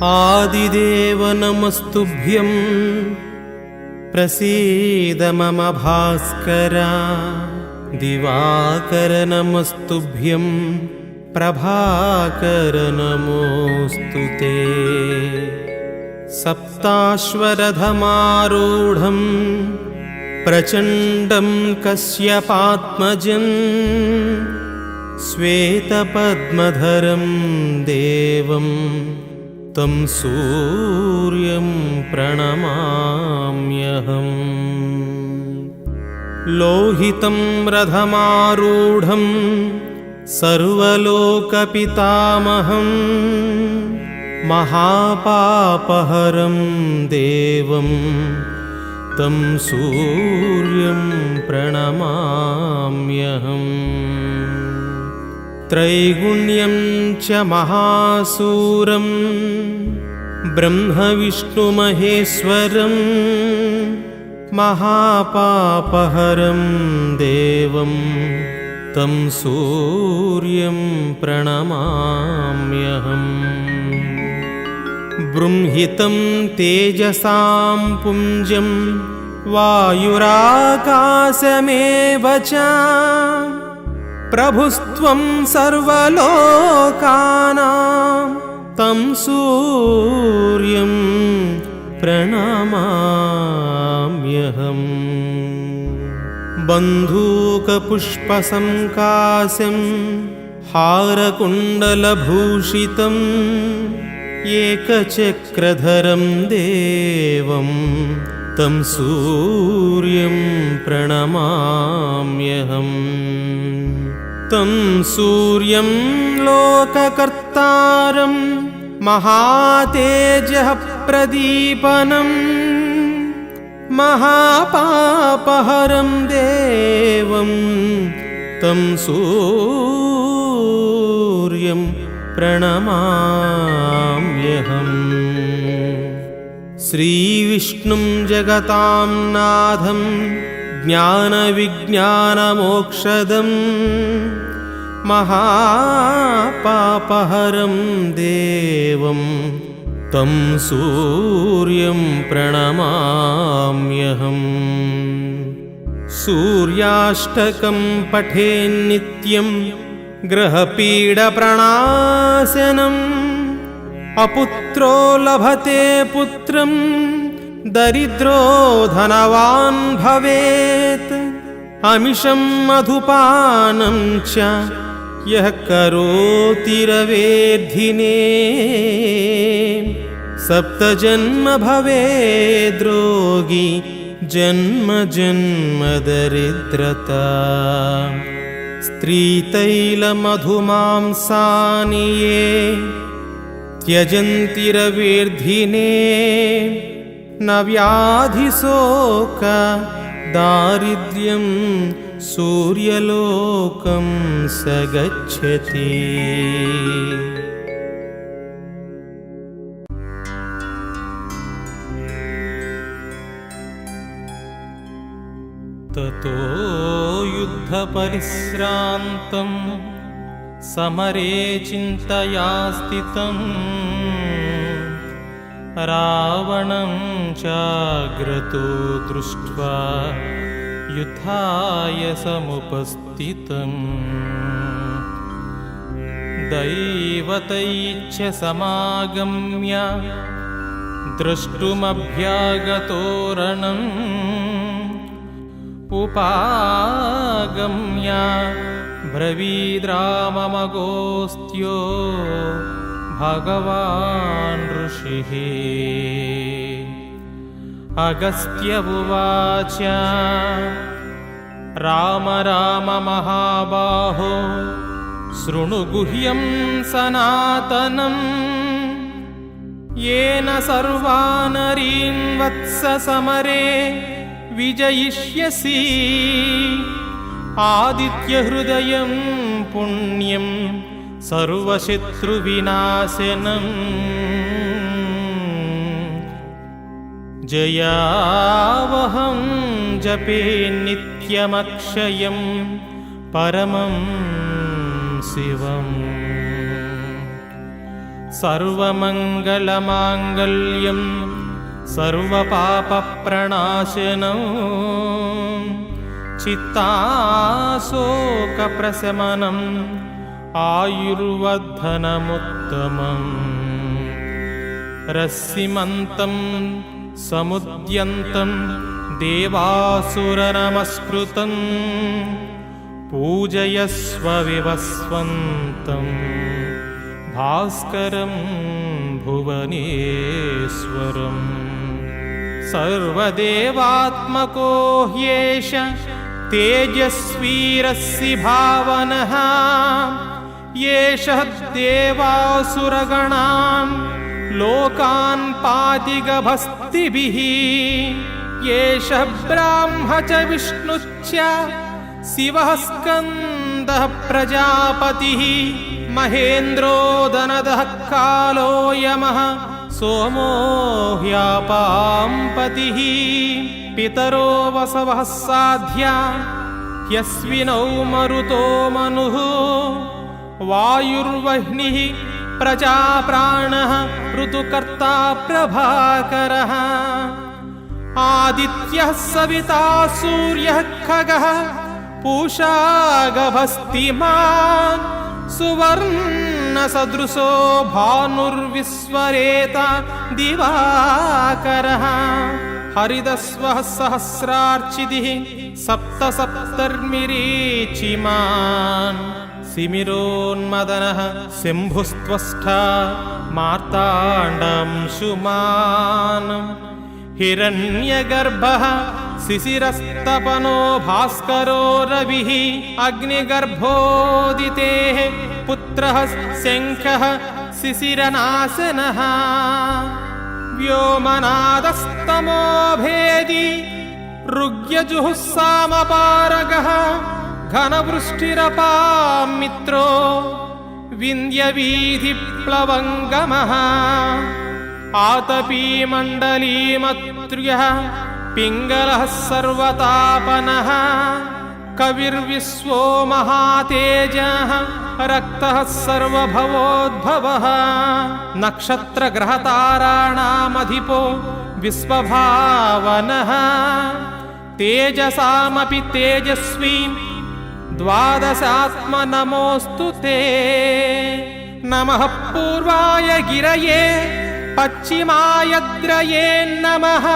आदिदेव नमस्तुभ्यं प्रसीद मम भास्कर। दिवाकर नमस्तुभ्यं प्रभाकर नमोऽस्तुते। सप्ताश्वरथमारूढं प्रचण्डं कश्यपात्मजं श्वेतपद्मधरं देवं तं सूर्यं प्रणमाम्यहम्। लोहितं रथमारूढं सर्वलोकपितामहं महापापहरं देवं तं सूर्यं प्रणमाम्यहम्। त्रैगुण्यं च महासूरं ब्रह्मविष्णुमहेश्वरं महापापहरं देवं तं सूर्यं प्रणमाम्यहम्। बृंहितं तेजसां पुञ्जं वायुराकाशमेव च प्रभुस्त्वं सर्वलोकानां तं सूर्यं प्रणमाम्यहम्। बन्धूकपुष्पसङ्काशं हारकुण्डलभूषितम् एकचक्रधरं देवं तं सूर्यं प्रणमाम्यहम्। तं सूर्यं लोककर्तारं महातेजः प्रदीपनं महापापहरं देवं तं सूर्यं प्रणमाम्यहम्। श्रीविष्णुं जगतां नाथं ज्ञानविज्ञानमोक्षदं महापापहरं देवं तं सूर्यं प्रणमाम्यहम्। सूर्याष्टकं पठेन्नित्यं ग्रहपीडप्रणाशनम् अपुत्रो लभते पुत्रं दरिद्रो धनवान् भवेत्। अमिषं मधुपानं च यः करोति रवेद्धिने सप्तजन्म भवेद्रोगी जन्म जन्म दरिद्रता। स्त्रीतैलमधुमांसानि ये त्यजन्ति रवेर्धिने न व्याधिशोक दारिद्र्यं सूर्यलोकं स गच्छति। ततो युद्धपरिश्रान्तं समरे चिन्तया स्थितं रावणं चाग्रतो दृष्ट्वा युद्धाय समुपस्थितं। दैवतैश्च समागम्य द्रष्टुमभ्यागतो रणम् उपागम्य ब्रवीद्राममगोस्त्यो भगवान् ऋषिः। अगस्त्य उवाच राम राम महाबाहो शृणु गुह्यं सनातनम् येन सर्वानरीन् वत्स समरे विजयिष्यसि। आदित्यहृदयं पुण्यं सर्वशत्रुविनाशनम् जयावहं जपे नित्यमक्षयं परमं शिवम्। सर्वमङ्गलमाङ्गल्यं सर्वपापप्रणाशनं चित्ताशोकप्रशमनम् आयुर्वर्धनमुत्तमम् रश्मिमन्तं समुद्यन्तं देवासुरनमस्कृतं पूजयस्व विवस्वन्तं भास्करं भुवनेश्वरम् सर्वदेवात्मको ह्येष तेजस्वीरस्य भावनः येषः देवासुरगणान् लोकान् पातिगभस्तिभिः येषः ब्राह्म च विष्णुश्च शिवः स्कन्दः प्रजापतिः महेन्द्रो दनदः कालो यमः सोमो ह्यापाम्पतिः पितरो वसवः साध्या ह्यश्विनौ मरुतो मनुः वायुर्वह्निः प्रजाप्राणः ऋतुकर्ता प्रभाकरः आदित्यः सविता सूर्यः खगः पूषा गभस्तिमान् सुवर्णसदृशो भानुर्विश्वरेता दिवाकरः हरिदस्वः सहस्रार्चितिः सप्त सप्तर्मिरीचिमान् सिमिरोन्मदनः शम्भुस्त्वष्टा मार्ताण्डंशुमान् हिरण्यगर्भः शिशिरस्तपनो भास्करो रविः अग्निगर्भोदितेः पुत्रः शङ्खः शिशिरनाशनः व्योमनादस्तमो भेदी ऋग्यजुःसामपारगः घनवृष्टिरपामित्रो विन्द्यवीधिप्लवङ्गमः आतपीमण्डलीमत्र्यः पिङ्गलः सर्वतापनः कविर्विश्वो महातेजः रक्तः सर्वभवोद्भवः नक्षत्रग्रहताराणामधिपो विश्वभावनः तेजसामपि तेजस्वी द्वादशात्मनमोऽस्तु ते नमः पूर्वाय गिरये पश्चिमायद्रये नमः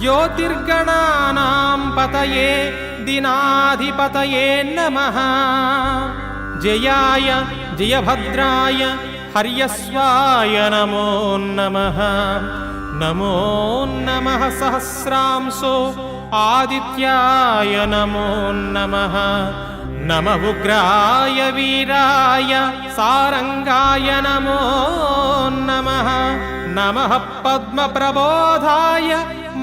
ज्योतिर्गणानां पतये दिनाधिपतये नमः जयाय जयभद्राय हर्यस्वाय नमो नमः नमो नमः सहस्रांशो आदित्याय नमो नमः नमः उग्राय वीराय सारंगाय नमो नमः नमः पद्मप्रबोधाय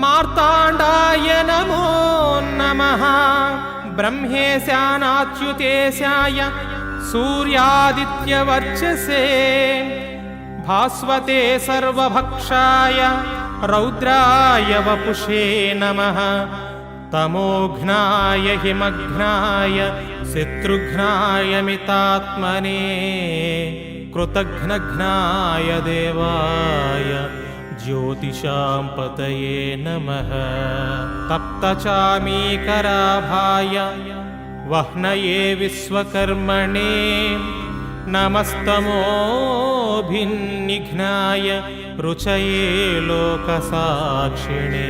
मार्ताण्डाय नमो नमः ब्रह्मेशानाच्युतेशाय सूर्यादित्यवर्चसे भास्वते सर्वभक्षाय रौद्राय वपुषे नमः तमोघ्नाय हिमघ्नाय शत्रुघ्नाय मितात्मने कृतघ्नघ्नाय देवाय ज्योतिषां पतये नमः तप्तचामीकराभाय वह्नये विश्वकर्मणे नमस्तमोभिन्निघ्नाय रुचये लोकसाक्षिणे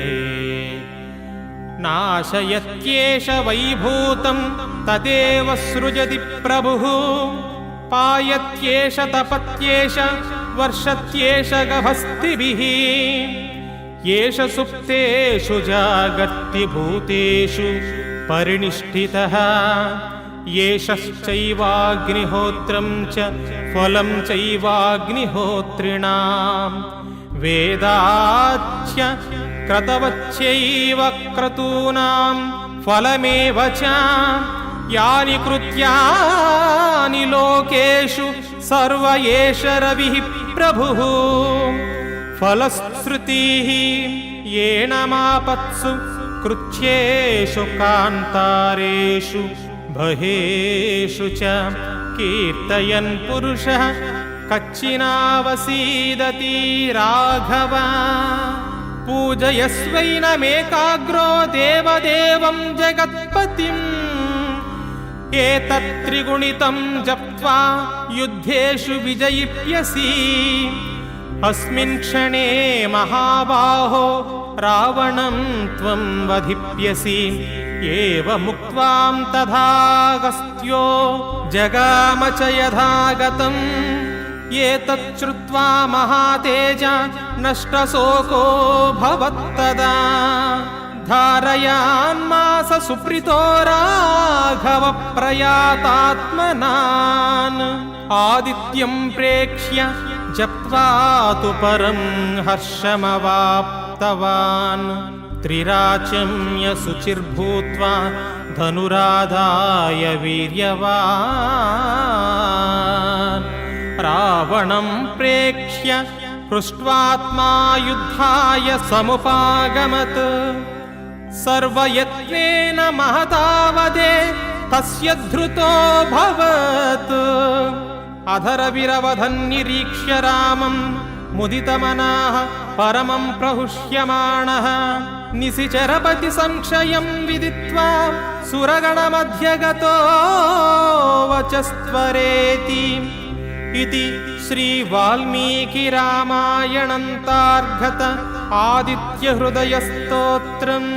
नाशयत्येष वैभूतं तदेव सृजति प्रभुः पायत्येष तपत्येष वर्षत्येष गभस्तिभिः येष सुप्तेषु जागर्ति भूतेषु परिनिष्ठितः येषश्चैवाग्निहोत्रं च फलं चैवाग्निहोत्रिणां वेदाच्च क्रतवच्चैव क्रतूनां फलमेव च यानि कृत्यानि लोकेषु सर्व एष रविः प्रभुः फलश्रुतिः येन मापत्सु कृच्छ्येषु कान्तारेषु बहेषु च कीर्तयन् पुरुषः कच्चिनावसीदति राघव पूजयस्वैनमेकाग्रो देवदेवं जगत्पतिम् एतत्त्रिगुणितं जप्त्वा युद्धेषु विजयिष्यसि अस्मिन् क्षणे महाबाहो रावणं त्वं वधिष्यसि एवमुक्त्वां तथागस्त्यो जगाम च यथागतम् एतच्छ्रुत्वा महातेज नष्टशोको भवत्तदा धारयान्मास सुप्रीतो राघव प्रयातात्मनान् आदित्यं प्रेक्ष्य जप्त्वा तु परं हर्षमवाप्तवान् त्रिराचम्य शुचिर्भूत्वा धनुराधाय वीर्यवान् रावणं प्रेक्ष्य हृष्ट्वात्मा युद्धाय समुपागमत् सर्वयत्नेन महतावदे तस्य धृतोऽभवत् अधरविरवधन्निरीक्ष्य रामं मुदितमनः परमं प्रहुष्यमाणः निशिचरपति संशयं विदित्वा सुरगणमध्यगतो वचस्त्वरेति इति श्रीवाल्मीकिरामायणन्तार्गत आदित्यहृदयस्तोत्रम्।